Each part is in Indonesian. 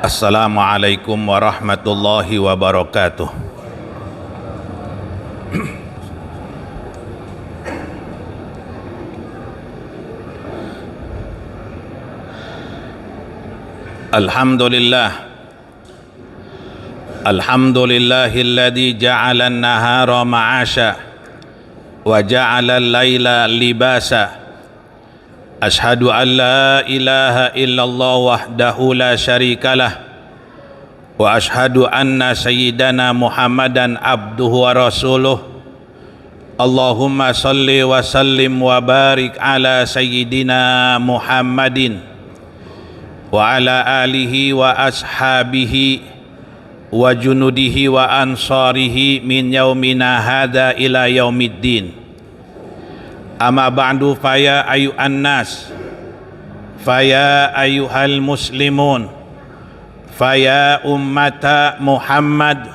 Assalamualaikum warahmatullahi wabarakatuh. Alhamdulillahilladzi ja'ala an-nahara ma'asha wa ja'ala al-laila libasa. Ashhadu an la ilaha illallah wahdahu la syarikalah wa ashhadu anna sayyidana Muhammadan abduhu wa rasuluh. Allahumma salli wa sallim wa barik ala sayyidina Muhammadin wa ala alihi wa ashabihi wa junudihi wa ansarihi min yaumina hadha ila yaumiddin. Amma ba'du, faya ayyuhan nas, faya ayyuhal muslimun, faya ummata Muhammad,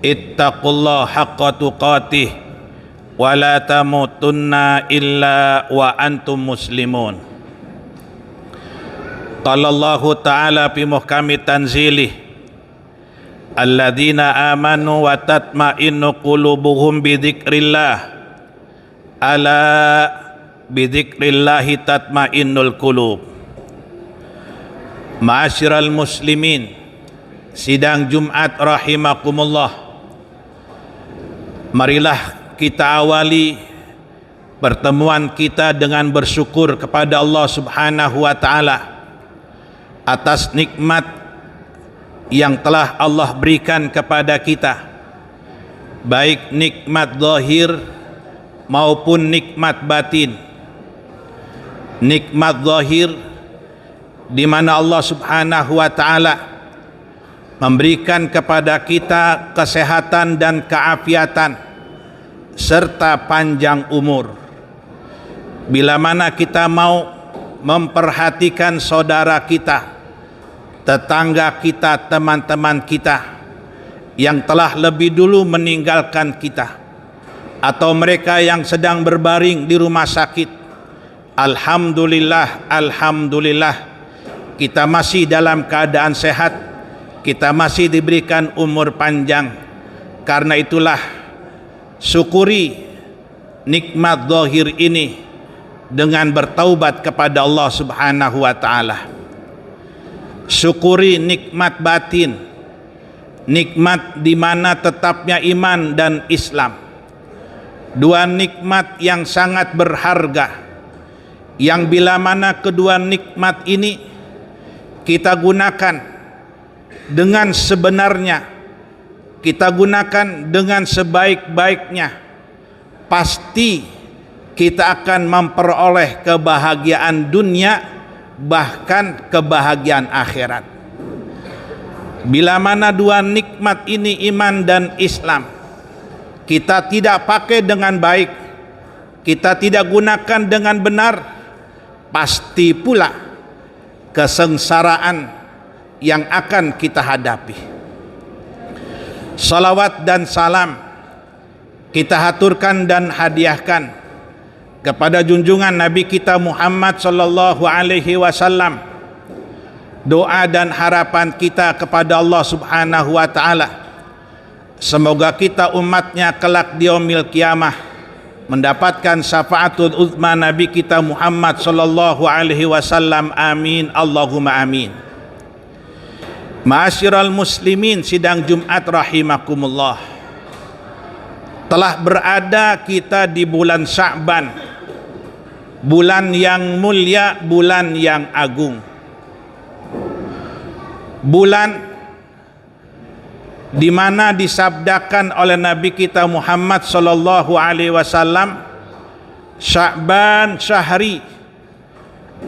ittaqullah haqqa tuqatih wa la tamutunna illa wa antum muslimun. Qala Allah Ta'ala fi muhkami tanzilih, alladzina amanu wa tatma'innu qulubuhum bidzikrillah, ala bidzikrillahi tatma'innul qulub. Ma'asyiral muslimin, sidang Jumat rahimakumullah, marilah kita awali pertemuan kita dengan bersyukur kepada Allah Subhanahu wa Ta'ala atas nikmat yang telah Allah berikan kepada kita, baik nikmat zahir maupun nikmat batin. Nikmat zahir di mana Allah Subhanahu wa Ta'ala memberikan kepada kita kesehatan dan keafiatan serta panjang umur. Bila mana kita mau memperhatikan saudara kita, tetangga kita, teman-teman kita yang telah lebih dulu meninggalkan kita, atau mereka yang sedang berbaring di rumah sakit, alhamdulillah, alhamdulillah, kita masih dalam keadaan sehat, kita masih diberikan umur panjang. Karena itulah, syukuri nikmat zahir ini dengan bertaubat kepada Allah Subhanahu wa Ta'ala. Syukuri nikmat batin, nikmat di mana tetapnya iman dan Islam. Dua nikmat yang sangat berharga, yang bila mana kedua nikmat ini kita gunakan dengan sebenarnya, kita gunakan dengan sebaik-baiknya, pasti kita akan memperoleh kebahagiaan dunia, bahkan kebahagiaan akhirat. Bila mana dua nikmat ini, iman dan Islam, kita tidak pakai dengan baik, kita tidak gunakan dengan benar, pasti pula kesengsaraan yang akan kita hadapi. Salawat dan salam kita haturkan dan hadiahkan kepada junjungan Nabi kita Muhammad sallallahu alaihi wasallam. Doa dan harapan kita kepada Allah Subhanahu wa Ta'ala, semoga kita umatnya kelak di yaumil qiyamah mendapatkan syafaatul uzma Nabi kita Muhammad sallallahu alaihi wasallam. Amin Allahumma amin. Ma'asyiral muslimin, sidang Jumat rahimakumullah, telah berada kita di bulan Sya'ban, bulan yang mulia, bulan yang agung, bulan di mana disabdakan oleh Nabi kita Muhammad sallallahu alaihi wasallam, Sya'ban syahri,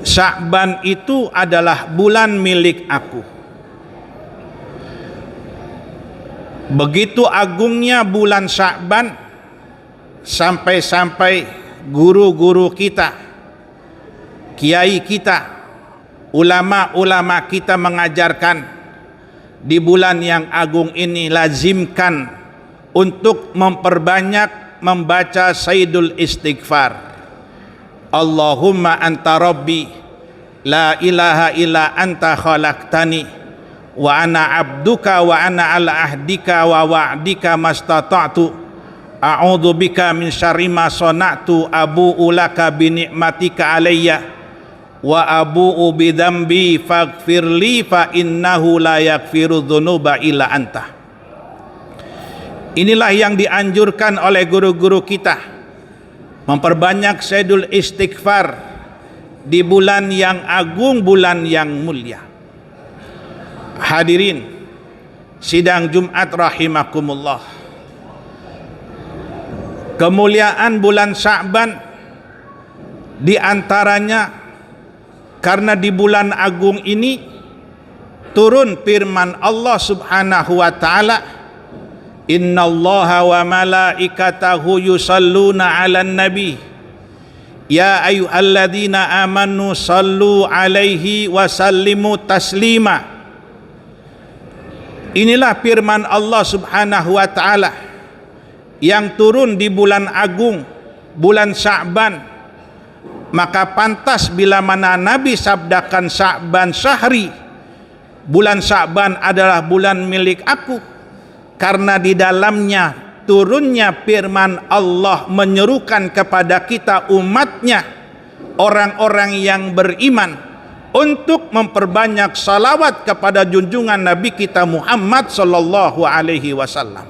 Sya'ban itu adalah bulan milik aku. Begitu agungnya bulan Sya'ban, sampai-sampai guru-guru kita, kiai kita, ulama-ulama kita mengajarkan di bulan yang agung ini lazimkan untuk memperbanyak membaca Sayyidul Istighfar. Allahumma anta rabbi la ilaha illa anta khalaqtani wa ana abduka wa ana ala ahdika wa wa'dika mastata'tu a'udzu bika min syarri ma sana'tu abu'u laka bi ni'matika alayya wa abu'u bi dzambi faghfirli fa innahu la yaghfiru dzunuba illa anta. Inilah yang dianjurkan oleh guru-guru kita, memperbanyak sayyidul istighfar di bulan yang agung, bulan yang mulia. Hadirin sidang Jumat rahimakumullah, kemuliaan bulan Sya'ban di antaranya karena di bulan agung ini turun firman Allah Subhanahu wa taala, innallaha wa malaikatahu yusalluna 'alan nabi ya ayyuhalladzina amanu sallu 'alaihi wa sallimu taslima. Inilah firman Allah Subhanahu wa taala yang turun di bulan agung, bulan Sya'ban. Maka pantas bila mana Nabi sabdakan Sya'ban syahri, bulan Sya'ban adalah bulan milik aku, karena di dalamnya turunnya firman Allah menyerukan kepada kita umatnya, orang-orang yang beriman, untuk memperbanyak salawat kepada junjungan Nabi kita Muhammad sallallahu alaihi wasallam.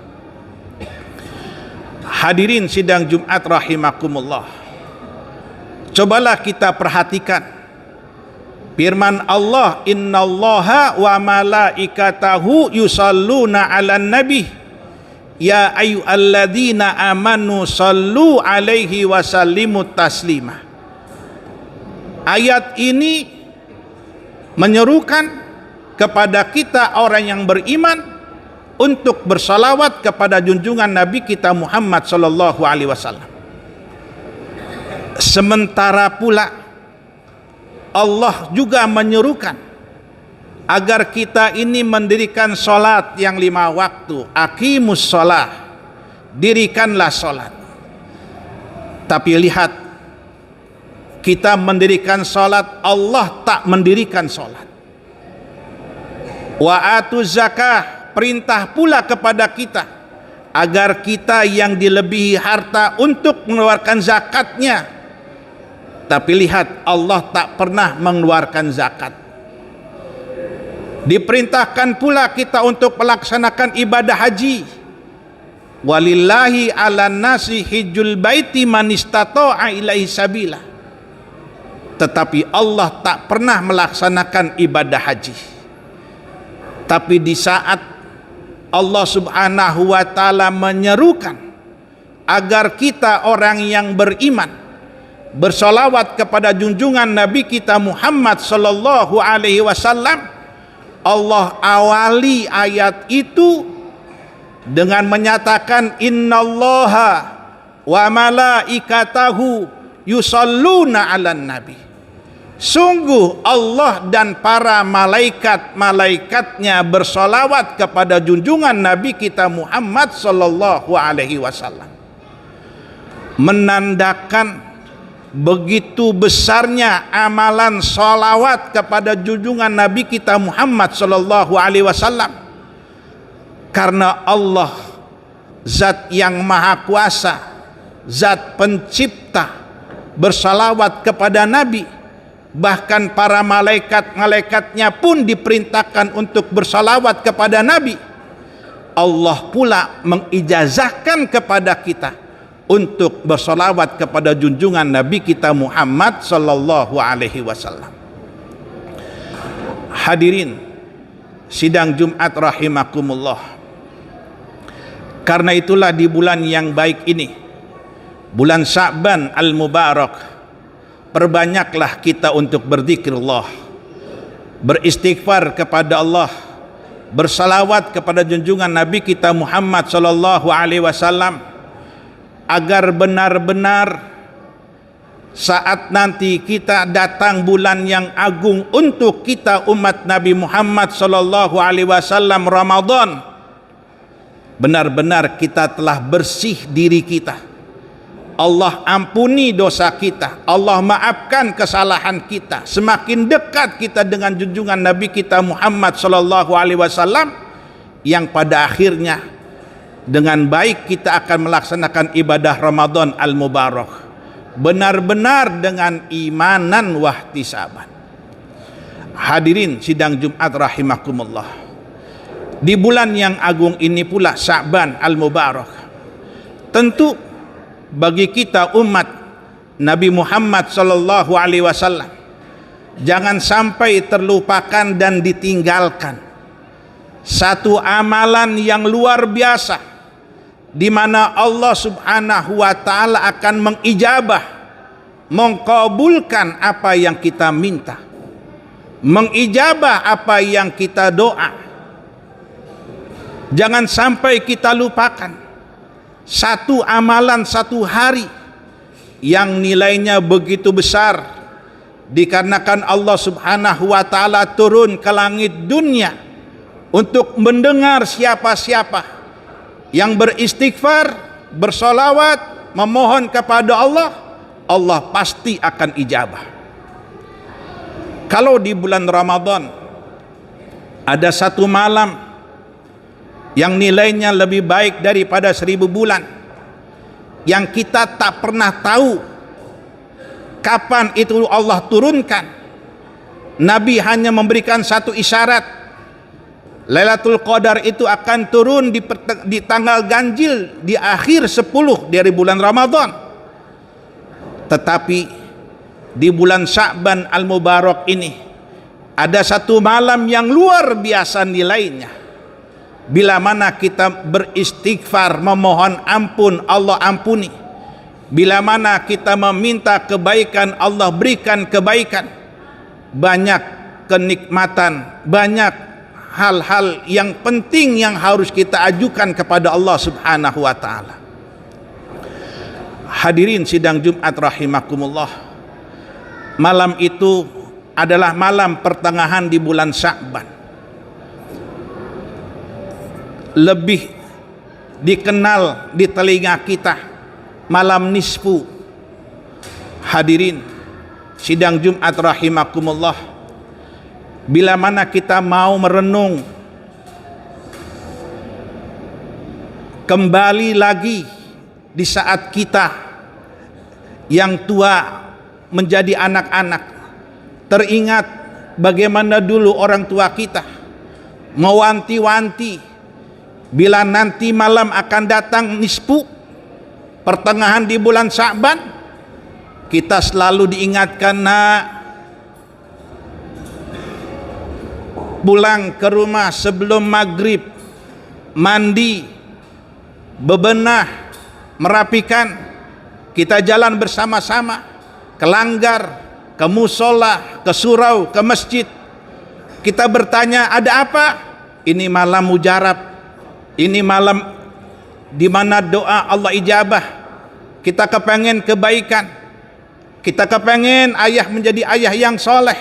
Hadirin sidang Jumat rahimakumullah, cobalah kita perhatikan firman Allah, innallaha wa malaikatahu yusalluna 'alan nabi ya ayyuhalladzina amanu sallu 'alaihi wa sallimu taslima. Ayat ini menyerukan kepada kita orang yang beriman untuk bersalawat kepada junjungan Nabi kita Muhammad sallallahu alaihi wasallam. Sementara pula Allah juga menyerukan agar kita ini mendirikan sholat yang 5 waktu. Aqimus sholat, dirikanlah sholat. Tapi lihat, kita mendirikan sholat, Allah tak mendirikan sholat. Wa atu zakah, perintah pula kepada kita agar kita yang dilebihi harta untuk mengeluarkan zakatnya. Tapi lihat, Allah tak pernah mengeluarkan zakat. Diperintahkan pula kita untuk melaksanakan ibadah haji. Walillahi 'alan nasi hijjul baiti man istata'a ilaihi sabila. Tetapi Allah tak pernah melaksanakan ibadah haji. Tapi di saat Allah Subhanahu wa taala menyerukan agar kita orang yang beriman bersolawat kepada junjungan Nabi kita Muhammad sallallahu alaihi wasallam, Allah awali ayat itu dengan menyatakan innallaha wa malaikatahu yusalluna 'alan nabi. Sungguh Allah dan para malaikat-malaikatnya bersolawat kepada junjungan Nabi kita Muhammad sallallahu alaihi wasallam. Menandakan begitu besarnya amalan salawat kepada junjungan Nabi kita Muhammad sallallahu alaihi wasallam, karena Allah zat yang maha kuasa, zat pencipta, bersalawat kepada Nabi. Bahkan para malaikat-malaikatnya pun diperintahkan untuk bersalawat kepada Nabi. Allah pula mengijazahkan kepada kita untuk bersolawat kepada junjungan Nabi kita Muhammad sallallahu alaihi wasallam. Hadirin sidang Jumat rahimakumullah, karena itulah di bulan yang baik ini, bulan Sya'ban al-Mubarak, perbanyaklah kita untuk berzikirullah, beristighfar kepada Allah, bersalawat kepada junjungan Nabi kita Muhammad sallallahu alaihi wasallam, agar benar-benar saat nanti kita datang bulan yang agung untuk kita umat Nabi Muhammad sallallahu alaihi wasallam, Ramadan, benar-benar kita telah bersih diri kita Allah ampuni dosa kita, Allah maafkan kesalahan kita. Semakin dekat kita dengan junjungan Nabi kita Muhammad sallallahu alaihi wasallam, yang pada akhirnya dengan baik kita akan melaksanakan ibadah Ramadan al-Mubarak benar-benar dengan imanan wahtisaban. Hadirin sidang Jumat rahimakumullah, di bulan yang agung ini pula, Sya'ban al-Mubarak, tentu bagi kita umat Nabi Muhammad sallallahu alaihi wasallam jangan sampai terlupakan dan ditinggalkan satu amalan yang luar biasa, di mana Allah Subhanahu wa taala akan mengijabah, mengkabulkan apa yang kita minta, mengijabah apa yang kita doa. Jangan sampai kita lupakan satu amalan satu hari yang nilainya begitu besar, dikarenakan Allah Subhanahu wa taala turun ke langit dunia untuk mendengar siapa-siapa yang beristighfar, bersolawat, memohon kepada Allah, Allah pasti akan ijabah. Kalau di bulan Ramadan ada satu malam yang nilainya lebih baik daripada 1000 bulan, yang kita tak pernah tahu kapan itu Allah turunkan. Nabi hanya memberikan satu isyarat, Lailatul Qadar itu akan turun di tanggal ganjil di akhir 10 dari bulan Ramadan. Tetapi di bulan Sya'ban al-Mubarak ini ada satu malam yang luar biasa nilainya. Bila mana kita beristighfar, memohon ampun, Allah ampuni. Bila mana kita meminta kebaikan, Allah berikan kebaikan. Banyak kenikmatan, banyak hal-hal yang penting yang harus kita ajukan kepada Allah Subhanahu wa taala. Hadirin sidang Jumat rahimakumullah, malam itu adalah malam pertengahan di bulan Sya'ban. Lebih dikenal di telinga kita malam nisfu. Hadirin sidang Jumat rahimakumullah, bila mana kita mau merenung kembali lagi di saat kita yang tua menjadi anak-anak, teringat bagaimana dulu orang tua kita mewanti-wanti bila nanti malam akan datang nisfu, pertengahan di bulan Sya'ban, kita selalu diingatkan, nak, pulang ke rumah sebelum maghrib, mandi, bebenah, merapikan, kita jalan bersama-sama ke langgar, ke musola, ke surau, ke masjid. Kita bertanya, ada apa? Ini malam mujarab, ini malam di mana doa Allah ijabah. Kita kepengen kebaikan, kita kepengen ayah menjadi ayah yang soleh,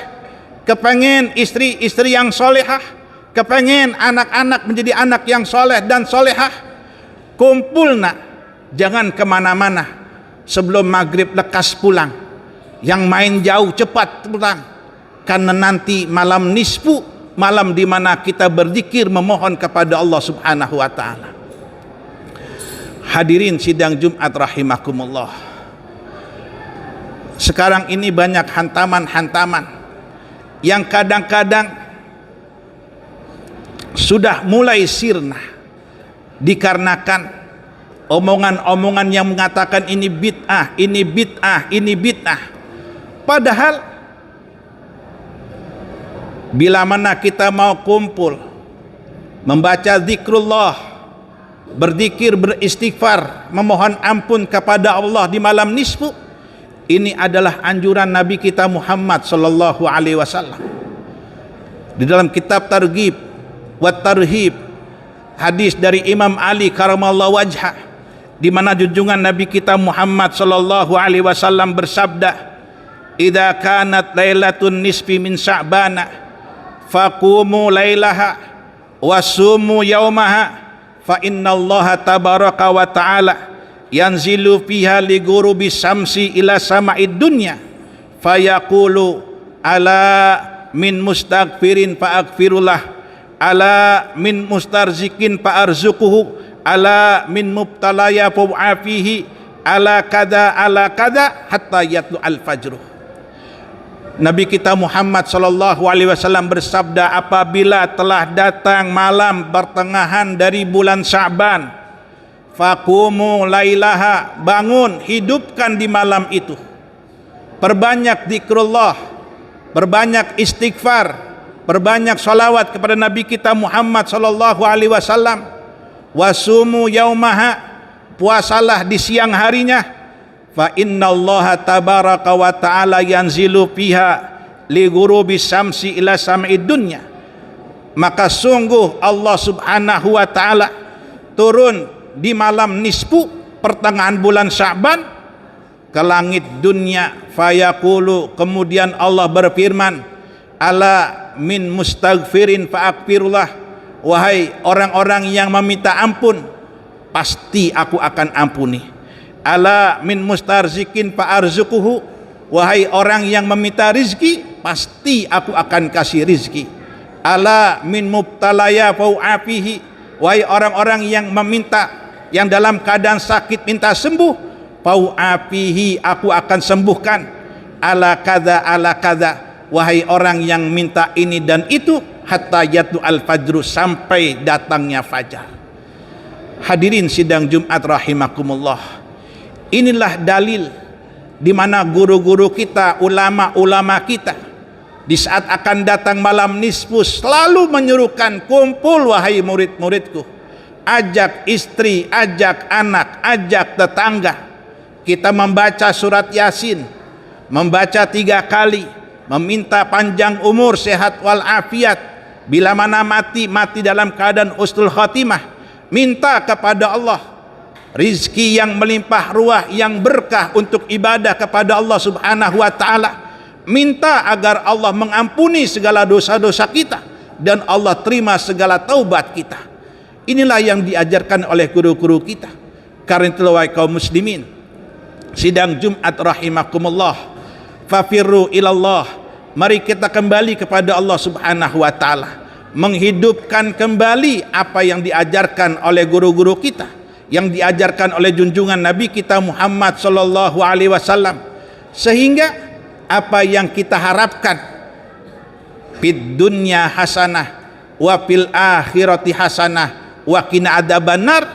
kepengen istri yang solehah, kepengen anak-anak menjadi anak yang soleh dan solehah. Kumpul nak, jangan kemana-mana. Sebelum maghrib lekas pulang. Yang main jauh cepat pulang, karena nanti malam nisfu, malam di mana kita berzikir memohon kepada Allah Subhanahu wa taala. Hadirin sidang Jumat rahimakumullah, sekarang ini banyak hantaman-hantaman yang kadang-kadang sudah mulai sirna dikarenakan omongan-omongan yang mengatakan ini bid'ah, ini bid'ah, ini bid'ah. Padahal bila mana kita mau kumpul membaca zikrullah, berzikir, beristighfar, memohon ampun kepada Allah di malam nisfu, ini adalah anjuran Nabi kita Muhammad sallallahu alaihi wasallam. Di dalam kitab Targhib wa Tarhib, hadis dari Imam Ali karamallahu wajhah, di mana junjungan Nabi kita Muhammad sallallahu alaihi wasallam bersabda, "Idza kanat lailatun nisfi min Sya'bana faqumu lailaha wasumu yaumaha fa innallaha tabaraka wa ta'ala yanzilu fiha li ghurubi syamsi ila sama'id dunya fayaqulu ala min mustaghfirin faaghfirullah, ala min mustarzikin faarzuquhu, ala min mubtalaya fa'afihi, ala kada hatta yatlu al-fajr. Nabi kita Muhammad sallallahu alaihi wasallam bersabda, apabila telah datang malam pertengahan dari bulan Sya'ban, faqumu lailaha, bangun, hidupkan di malam itu, perbanyak zikrullah, perbanyak istighfar, perbanyak salawat kepada Nabi kita Muhammad sallallahu alaihi wasallam. Wasumu yaumaha, puasalah di siang harinya. Fa innallaha tabaraka wa ta'ala yanzilu fiha li ghurubi syamsi ila sam'id dunya, maka sungguh Allah subhanahu wa ta'ala turun di malam nisfu pertengahan bulan Sya'ban ke langit dunia. Fayaqulu, kemudian Allah berfirman, ala min mustaghfirin fa'aghfirullah, wahai orang-orang yang meminta ampun, pasti aku akan ampuni. Ala min mustarzikin fa'arzuquhu, wahai orang yang meminta rizki, pasti aku akan kasih rizki. Ala min mubtalaya fa'afihi, wahai orang-orang yang meminta, yang dalam keadaan sakit minta sembuh, fa'afihi, aku akan sembuhkan. Ala kada, wahai orang yang minta ini dan itu, hatta yatlu al-fajru, sampai datangnya fajar. Hadirin sidang Jumat rahimakumullah, inilah dalil di mana guru-guru kita, ulama-ulama kita, di saat akan datang malam nisfu selalu menyuruhkan, kumpul wahai murid-muridku, ajak istri, ajak anak, ajak tetangga, kita membaca surat Yasin, membaca 3 kali, meminta panjang umur, sehat walafiat, bila mana mati dalam keadaan husnul khatimah, minta kepada Allah rizki yang melimpah ruah, yang berkah untuk ibadah kepada Allah subhanahu wa ta'ala, minta agar Allah mengampuni segala dosa-dosa kita dan Allah terima segala taubat kita. Inilah yang diajarkan oleh guru-guru kita. Karena itu wahai kaum muslimin sidang Jumat rahimakumullah, fafirru ilallah, mari kita kembali kepada Allah subhanahu wa ta'ala, menghidupkan kembali apa yang diajarkan oleh guru-guru kita, yang diajarkan oleh junjungan Nabi kita Muhammad sallallahu alaihi wasallam, sehingga apa yang kita harapkan fid dunya hasanah wa fil akhirati hasanah wa qina adzabannar,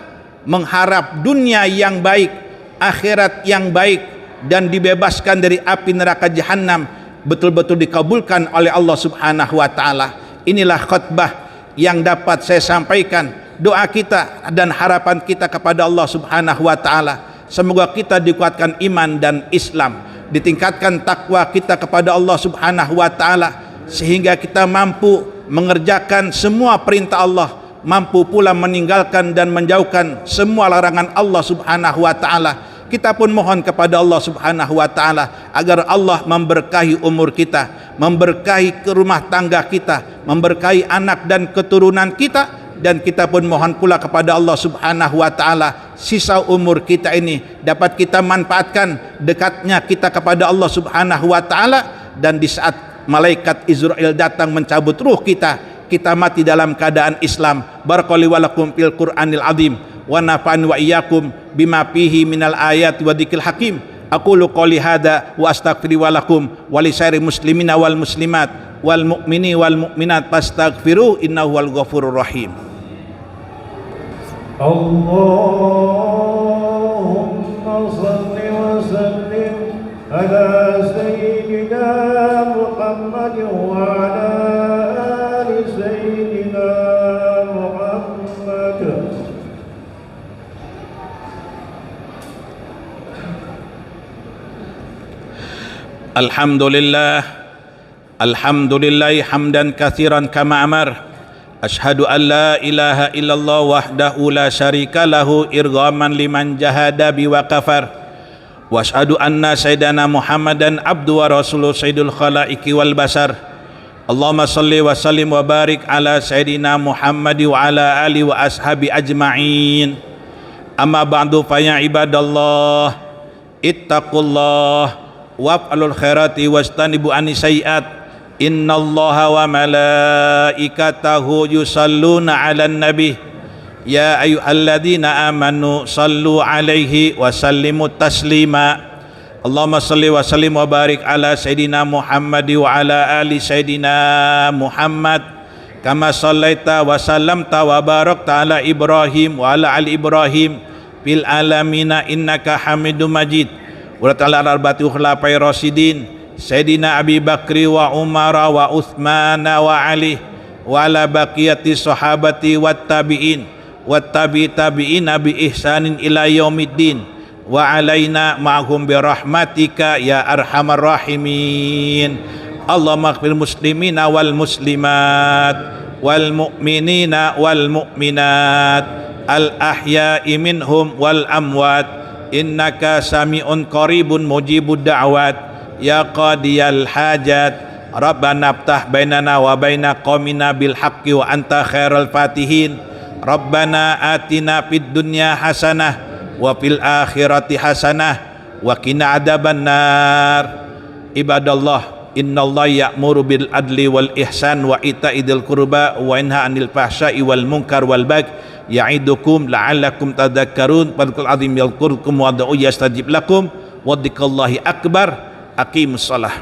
mengharap dunia yang baik, akhirat yang baik, dan dibebaskan dari api neraka jahanam, betul-betul dikabulkan oleh Allah subhanahu wa ta'ala. Inilah khutbah yang dapat saya sampaikan. Doa kita dan harapan kita kepada Allah subhanahu wa ta'ala, semoga kita dikuatkan iman dan Islam, ditingkatkan takwa kita kepada Allah subhanahu wa ta'ala, sehingga kita mampu mengerjakan semua perintah Allah, mampu pula meninggalkan dan menjauhkan semua larangan Allah subhanahu wa ta'ala. Kita pun mohon kepada Allah subhanahu wa ta'ala agar Allah memberkahi umur kita, memberkahi ke rumah tangga kita, memberkahi anak dan keturunan kita. Dan kita pun mohon pula kepada Allah subhanahu wa ta'ala, sisa umur kita ini dapat kita manfaatkan dekatnya kita kepada Allah subhanahu wa ta'ala. Dan di saat malaikat Israel datang mencabut ruh kita, kita mati dalam keadaan Islam. Barakallahu walakum fil Qur'anil azim, wa nafa'ani wa iyyakum bima fihi minal ayat wa dzikril hakim. Aqulu qouli hadza wa astaghfiru walakum wa lisairil muslimina wal muslimat wal mu'mini wal mu'minat fastaghfiru innahu wal ghafurur rahim. Allahumma salli wa sallim ala sayyidina Muhammad wa ala ali sayyidina Muhammad. Alhamdulillah hamdan katsiran kama amar. Ashhadu an la ilaha illallah wahdahu la syarika lahu irghaman liman jahada biwa kafar. Wa ashhadu anna sayyidana Muhammadan abdu wa rasuluh sayyidul khalaiqi wal basar. Allahumma salli wa sallim wa barik ala sayyidina Muhammad wa ala ali wa ashabi ajma'in. Amma ba'du fa ya ibadallah ittaqullah waf'alul khairati wastanibu anisaiat. Innallaha wa malaikatahu yusalluna 'alan nabi ya ayyuhalladzina amanu sallu 'alaihi wa sallimu taslima. Allahumma salli wa sallim wa barik ala sayidina Muhammad wa ala ali sayidina Muhammad kama sallaita wa sallamta wa barakta ala Ibrahim wa ala ali Ibrahim fil alamina innaka Hamidum Majid. Wa ta'ala al-arba'ati khulafai rasyidin Sayyidina Abi Bakri wa Umar wa Uthman wa Ali wa ala baqiyati sahabati wat tabi'in wat tabi'ina bi ihsanin ila yaumiddin wa alaina ma'hum bi rahmatika ya arhamar rahimin. Allahumma ighfir muslimina wal muslimat wal mu'minina wal mu'minat al ahya'i minhum wal amwat innaka sami'un qaribun mujibud da'wat ya qadiyal hajat. Rabbana aftah bainana wa baina qaumina bil haqqi wa anta khairal fatihin. Rabbana atina fid dunya hasanah wa fil akhirati hasanah wa qina adzabannar. Ibadallah, innallaha ya'muru bil adli wal ihsan wa ita'idil qurba wa yanha 'anil fahsya'i wal munkar wal baghi ya'idukum la'allakum tadhakkarun. Fadhkurul azim yadhkurkum wa ad'u yastajib lakum wa dzikrullahi akbar. Aqimus shalah.